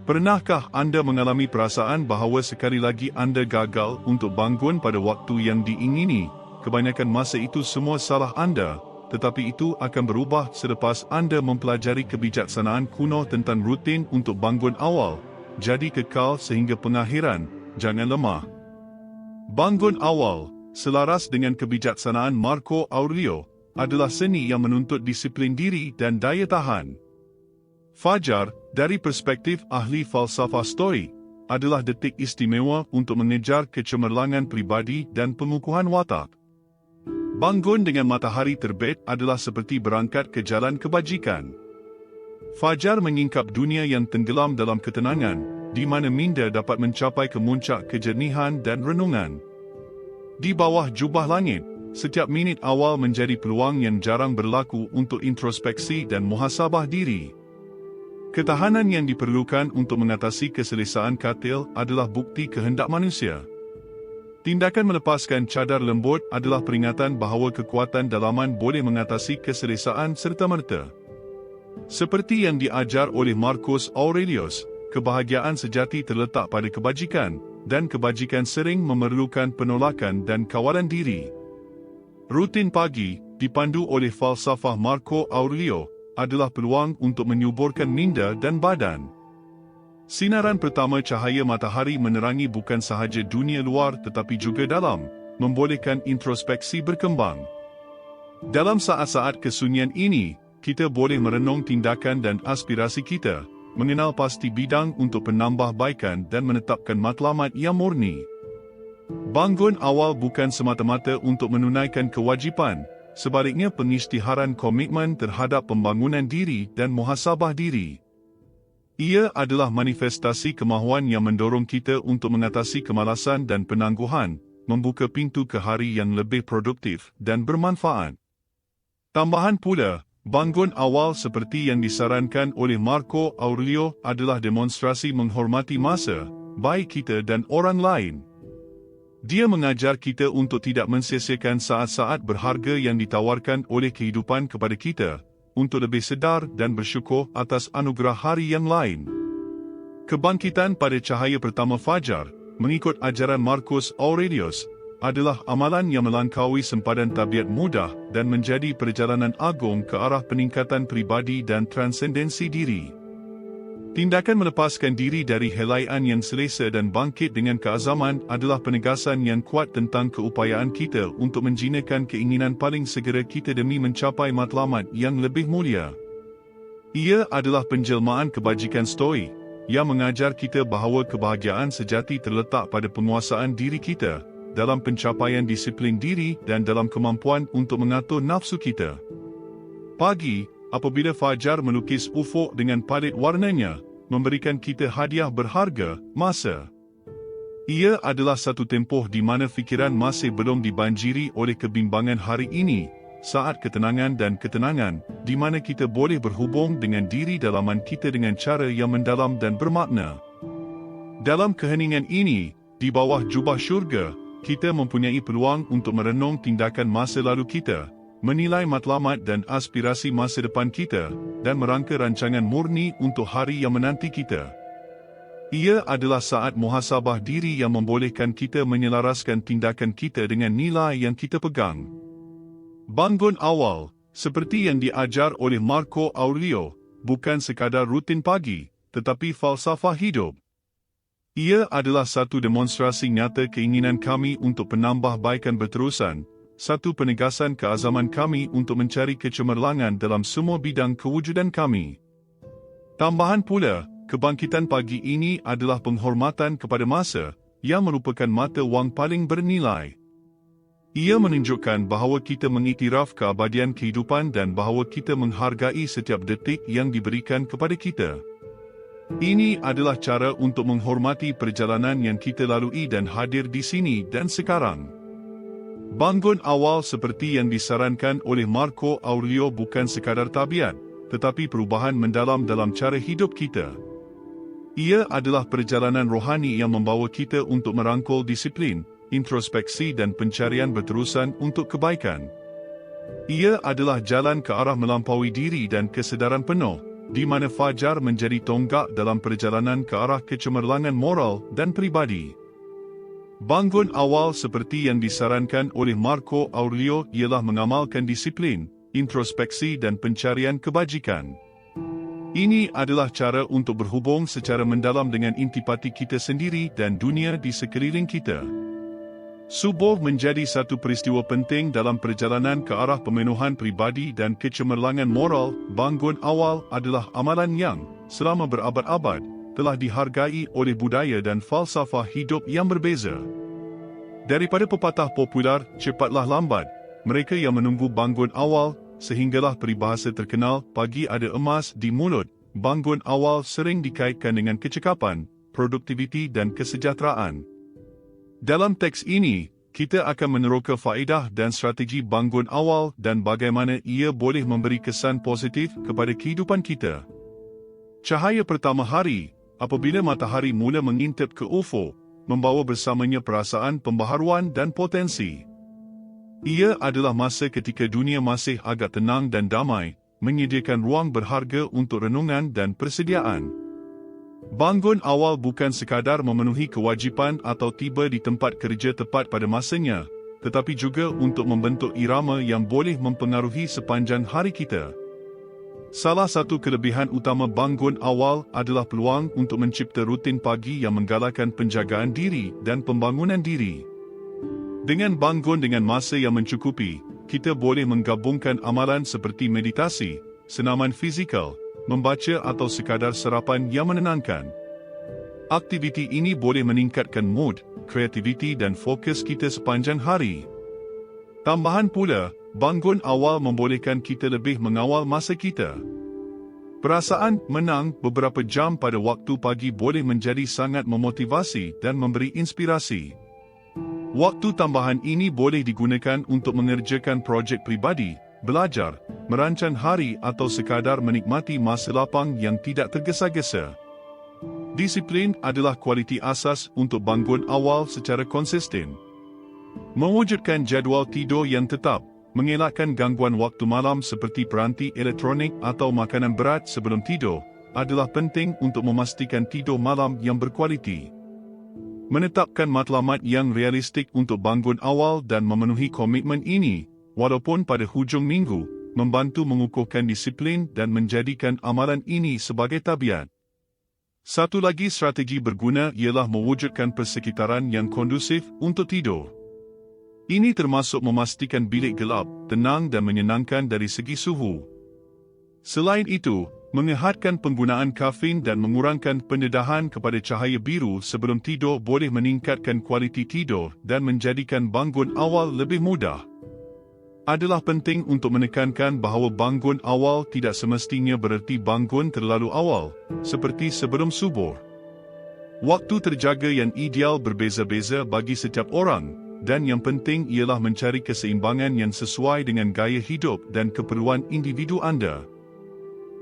Pernahkah anda mengalami perasaan bahawa sekali lagi anda gagal untuk bangun pada waktu yang diingini? Kebanyakan masa itu semua salah anda, tetapi itu akan berubah selepas anda mempelajari kebijaksanaan kuno tentang rutin untuk bangun awal. Jadi kekal sehingga pengakhiran, jangan lemah. Bangun awal, selaras dengan kebijaksanaan Marco Aurelio, adalah seni yang menuntut disiplin diri dan daya tahan. Fajar, dari perspektif ahli falsafah Stoik, adalah detik istimewa untuk mengejar kecemerlangan pribadi dan pengukuhan watak. Bangun dengan matahari terbit adalah seperti berangkat ke jalan kebajikan. Fajar menyingkap dunia yang tenggelam dalam ketenangan, di mana minda dapat mencapai kemuncak kejernihan dan renungan. Di bawah jubah langit, setiap minit awal menjadi peluang yang jarang berlaku untuk introspeksi dan muhasabah diri. Ketahanan yang diperlukan untuk mengatasi keselesaan katil adalah bukti kehendak manusia. Tindakan melepaskan cadar lembut adalah peringatan bahawa kekuatan dalaman boleh mengatasi keselesaan serta-merta. Seperti yang diajar oleh Marcus Aurelius, kebahagiaan sejati terletak pada kebajikan, dan kebajikan sering memerlukan penolakan dan kawalan diri. Rutin pagi, dipandu oleh falsafah Marco Aurelio, adalah peluang untuk menyuburkan minda dan badan. Sinaran pertama cahaya matahari menerangi bukan sahaja dunia luar tetapi juga dalam, membolehkan introspeksi berkembang. Dalam saat-saat kesunyian ini, kita boleh merenung tindakan dan aspirasi kita, mengenal pasti bidang untuk penambahbaikan dan menetapkan matlamat yang murni. Bangun awal bukan semata-mata untuk menunaikan kewajipan, sebaliknya pengisytiharan komitmen terhadap pembangunan diri dan muhasabah diri. Ia adalah manifestasi kemahuan yang mendorong kita untuk mengatasi kemalasan dan penangguhan, membuka pintu ke hari yang lebih produktif dan bermanfaat. Tambahan pula, bangun awal seperti yang disarankan oleh Marco Aurelio adalah demonstrasi menghormati masa, baik kita dan orang lain. Dia mengajar kita untuk tidak mensia-siakan saat-saat berharga yang ditawarkan oleh kehidupan kepada kita, untuk lebih sedar dan bersyukur atas anugerah hari yang lain. Kebangkitan pada cahaya pertama fajar, mengikut ajaran Marcus Aurelius, adalah amalan yang melampaui sempadan tabiat mudah dan menjadi perjalanan agung ke arah peningkatan pribadi dan transendensi diri. Tindakan melepaskan diri dari helaian yang selesa dan bangkit dengan keazaman adalah penegasan yang kuat tentang keupayaan kita untuk menjinakan keinginan paling segera kita demi mencapai matlamat yang lebih mulia. Ia adalah penjelmaan kebajikan Stoik, yang mengajar kita bahawa kebahagiaan sejati terletak pada penguasaan diri kita, dalam pencapaian disiplin diri dan dalam kemampuan untuk mengatur nafsu kita. Pagi, apabila fajar melukis ufuk dengan palit warnanya, memberikan kita hadiah berharga, masa. Ia adalah satu tempoh di mana fikiran masih belum dibanjiri oleh kebimbangan hari ini, saat ketenangan dan ketenangan, di mana kita boleh berhubung dengan diri dalaman kita dengan cara yang mendalam dan bermakna. Dalam keheningan ini, di bawah jubah syurga, kita mempunyai peluang untuk merenung tindakan masa lalu kita, menilai matlamat dan aspirasi masa depan kita, dan merangka rancangan murni untuk hari yang menanti kita. Ia adalah saat muhasabah diri yang membolehkan kita menyelaraskan tindakan kita dengan nilai yang kita pegang. Bangun awal, seperti yang diajar oleh Marco Aurelio, bukan sekadar rutin pagi, tetapi falsafah hidup. Ia adalah satu demonstrasi nyata keinginan kami untuk penambahbaikan berterusan, satu penegasan keazaman kami untuk mencari kecemerlangan dalam semua bidang kewujudan kami. Tambahan pula, kebangkitan pagi ini adalah penghormatan kepada masa, yang merupakan mata wang paling bernilai. Ia menunjukkan bahawa kita mengiktiraf keabadian kehidupan dan bahawa kita menghargai setiap detik yang diberikan kepada kita. Ini adalah cara untuk menghormati perjalanan yang kita lalui dan hadir di sini dan sekarang. Bangun awal seperti yang disarankan oleh Marco Aurelio bukan sekadar tabiat, tetapi perubahan mendalam dalam cara hidup kita. Ia adalah perjalanan rohani yang membawa kita untuk merangkul disiplin, introspeksi dan pencarian berterusan untuk kebaikan. Ia adalah jalan ke arah melampaui diri dan kesedaran penuh, di mana fajar menjadi tonggak dalam perjalanan ke arah kecemerlangan moral dan pribadi. Bangun awal seperti yang disarankan oleh Marco Aurelio ialah mengamalkan disiplin, introspeksi dan pencarian kebajikan. Ini adalah cara untuk berhubung secara mendalam dengan intipati kita sendiri dan dunia di sekeliling kita. Subuh menjadi satu peristiwa penting dalam perjalanan ke arah pemenuhan pribadi dan kecemerlangan moral. Bangun awal adalah amalan yang, selama berabad-abad, telah dihargai oleh budaya dan falsafah hidup yang berbeza. Daripada pepatah popular, cepatlah lambat, mereka yang menunggu bangun awal, sehinggalah peribahasa terkenal, pagi ada emas di mulut. Bangun awal sering dikaitkan dengan kecekapan, produktiviti dan kesejahteraan. Dalam teks ini, kita akan meneroka faedah dan strategi bangun awal dan bagaimana ia boleh memberi kesan positif kepada kehidupan kita. Cahaya pertama hari, apabila matahari mula mengintip ke ufuk, membawa bersamanya perasaan pembaharuan dan potensi. Ia adalah masa ketika dunia masih agak tenang dan damai, menyediakan ruang berharga untuk renungan dan persediaan. Bangun awal bukan sekadar memenuhi kewajipan atau tiba di tempat kerja tepat pada masanya, tetapi juga untuk membentuk irama yang boleh mempengaruhi sepanjang hari kita. Salah satu kelebihan utama bangun awal adalah peluang untuk mencipta rutin pagi yang menggalakkan penjagaan diri dan pembangunan diri. Dengan bangun dengan masa yang mencukupi, kita boleh menggabungkan amalan seperti meditasi, senaman fizikal, membaca atau sekadar sarapan yang menenangkan. Aktiviti ini boleh meningkatkan mood, kreativiti dan fokus kita sepanjang hari. Tambahan pula, bangun awal membolehkan kita lebih mengawal masa kita. Perasaan menang beberapa jam pada waktu pagi boleh menjadi sangat memotivasi dan memberi inspirasi. Waktu tambahan ini boleh digunakan untuk mengerjakan projek pribadi, belajar, merancang hari atau sekadar menikmati masa lapang yang tidak tergesa-gesa. Disiplin adalah kualiti asas untuk bangun awal secara konsisten. Mewujudkan jadual tidur yang tetap, mengelakkan gangguan waktu malam seperti peranti elektronik atau makanan berat sebelum tidur, adalah penting untuk memastikan tidur malam yang berkualiti. Menetapkan matlamat yang realistik untuk bangun awal dan memenuhi komitmen ini, walaupun pada hujung minggu, membantu mengukuhkan disiplin dan menjadikan amalan ini sebagai tabiat. Satu lagi strategi berguna ialah mewujudkan persekitaran yang kondusif untuk tidur. Ini termasuk memastikan bilik gelap, tenang dan menyenangkan dari segi suhu. Selain itu, mengehatkan penggunaan kafein dan mengurangkan pendedahan kepada cahaya biru sebelum tidur boleh meningkatkan kualiti tidur dan menjadikan bangun awal lebih mudah. Adalah penting untuk menekankan bahawa bangun awal tidak semestinya bererti bangun terlalu awal, seperti sebelum subuh. Waktu terjaga yang ideal berbeza-beza bagi setiap orang, dan yang penting ialah mencari keseimbangan yang sesuai dengan gaya hidup dan keperluan individu anda.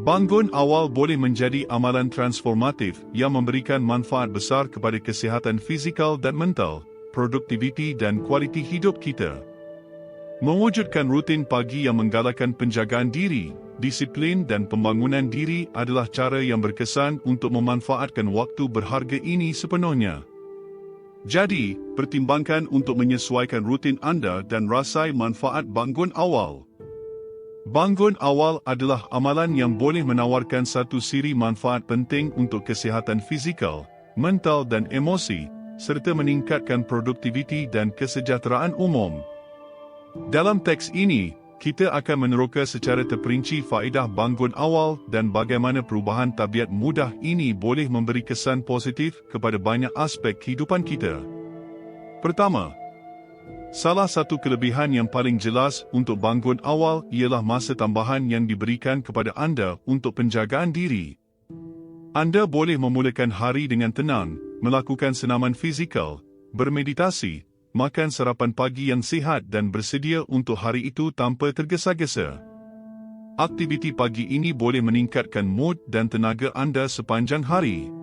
Bangun awal boleh menjadi amalan transformatif yang memberikan manfaat besar kepada kesihatan fizikal dan mental, produktiviti dan kualiti hidup kita. Mewujudkan rutin pagi yang menggalakkan penjagaan diri, disiplin dan pembangunan diri adalah cara yang berkesan untuk memanfaatkan waktu berharga ini sepenuhnya. Jadi, pertimbangkan untuk menyesuaikan rutin anda dan rasai manfaat bangun awal. Bangun awal adalah amalan yang boleh menawarkan satu siri manfaat penting untuk kesihatan fizikal, mental dan emosi, serta meningkatkan produktiviti dan kesejahteraan umum. Dalam teks ini, kita akan meneroka secara terperinci faedah bangun awal dan bagaimana perubahan tabiat mudah ini boleh memberi kesan positif kepada banyak aspek kehidupan kita. Pertama, salah satu kelebihan yang paling jelas untuk bangun awal ialah masa tambahan yang diberikan kepada anda untuk penjagaan diri. Anda boleh memulakan hari dengan tenang, melakukan senaman fizikal, bermeditasi, makan sarapan pagi yang sihat dan bersedia untuk hari itu tanpa tergesa-gesa. Aktiviti pagi ini boleh meningkatkan mood dan tenaga anda sepanjang hari.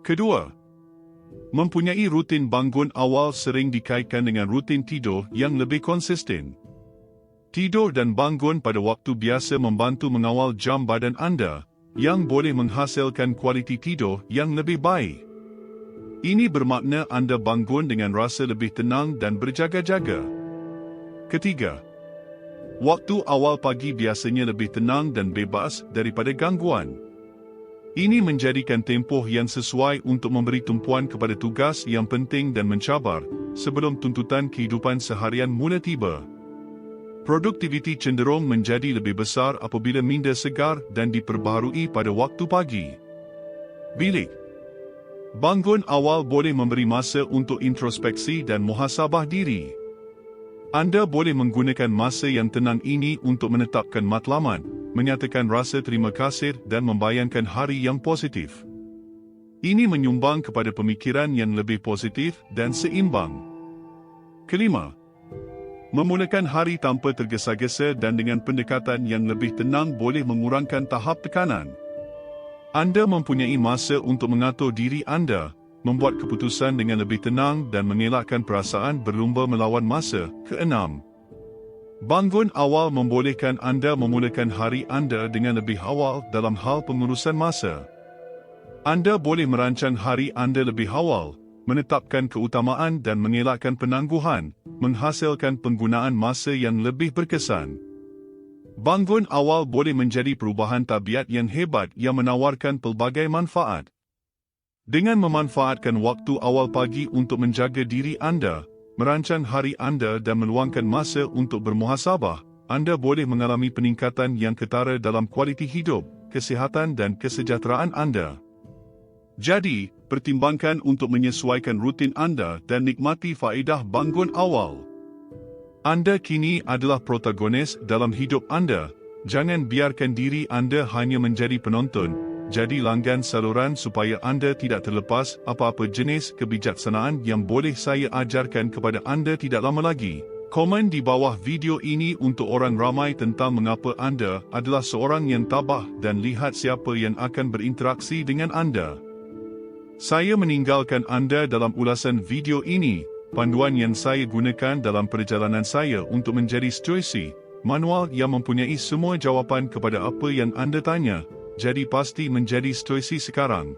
Kedua, mempunyai rutin bangun awal sering dikaitkan dengan rutin tidur yang lebih konsisten. Tidur dan bangun pada waktu biasa membantu mengawal jam badan anda, yang boleh menghasilkan kualiti tidur yang lebih baik. Ini bermakna anda bangun dengan rasa lebih tenang dan berjaga-jaga. Ketiga, waktu awal pagi biasanya lebih tenang dan bebas daripada gangguan. Ini menjadikan tempoh yang sesuai untuk memberi tumpuan kepada tugas yang penting dan mencabar sebelum tuntutan kehidupan seharian mula tiba. Produktiviti cenderung menjadi lebih besar apabila minda segar dan diperbaharui pada waktu pagi. Bilik bangun awal boleh memberi masa untuk introspeksi dan muhasabah diri. Anda boleh menggunakan masa yang tenang ini untuk menetapkan matlamat, menyatakan rasa terima kasih dan membayangkan hari yang positif. Ini menyumbang kepada pemikiran yang lebih positif dan seimbang. Kelima, memulakan hari tanpa tergesa-gesa dan dengan pendekatan yang lebih tenang boleh mengurangkan tahap tekanan. Anda mempunyai masa untuk mengatur diri anda, membuat keputusan dengan lebih tenang dan mengelakkan perasaan berlumba melawan masa. Keenam, bangun awal membolehkan anda memulakan hari anda dengan lebih awal dalam hal pengurusan masa. Anda boleh merancang hari anda lebih awal, menetapkan keutamaan dan mengelakkan penangguhan, menghasilkan penggunaan masa yang lebih berkesan. Bangun awal boleh menjadi perubahan tabiat yang hebat yang menawarkan pelbagai manfaat. Dengan memanfaatkan waktu awal pagi untuk menjaga diri anda, merancang hari anda dan meluangkan masa untuk bermuhasabah, anda boleh mengalami peningkatan yang ketara dalam kualiti hidup, kesihatan dan kesejahteraan anda. Jadi, pertimbangkan untuk menyesuaikan rutin anda dan nikmati faedah bangun awal. Anda kini adalah protagonis dalam hidup anda. Jangan biarkan diri anda hanya menjadi penonton. Jadi langgan saluran supaya anda tidak terlepas apa-apa jenis kebijaksanaan yang boleh saya ajarkan kepada anda tidak lama lagi. Komen di bawah video ini untuk orang ramai tentang mengapa anda adalah seorang yang tabah dan lihat siapa yang akan berinteraksi dengan anda. Saya meninggalkan anda dalam ulasan video ini. Panduan yang saya gunakan dalam perjalanan saya untuk menjadi stoisi, manual yang mempunyai semua jawapan kepada apa yang anda tanya, jadi pasti menjadi stoisi sekarang.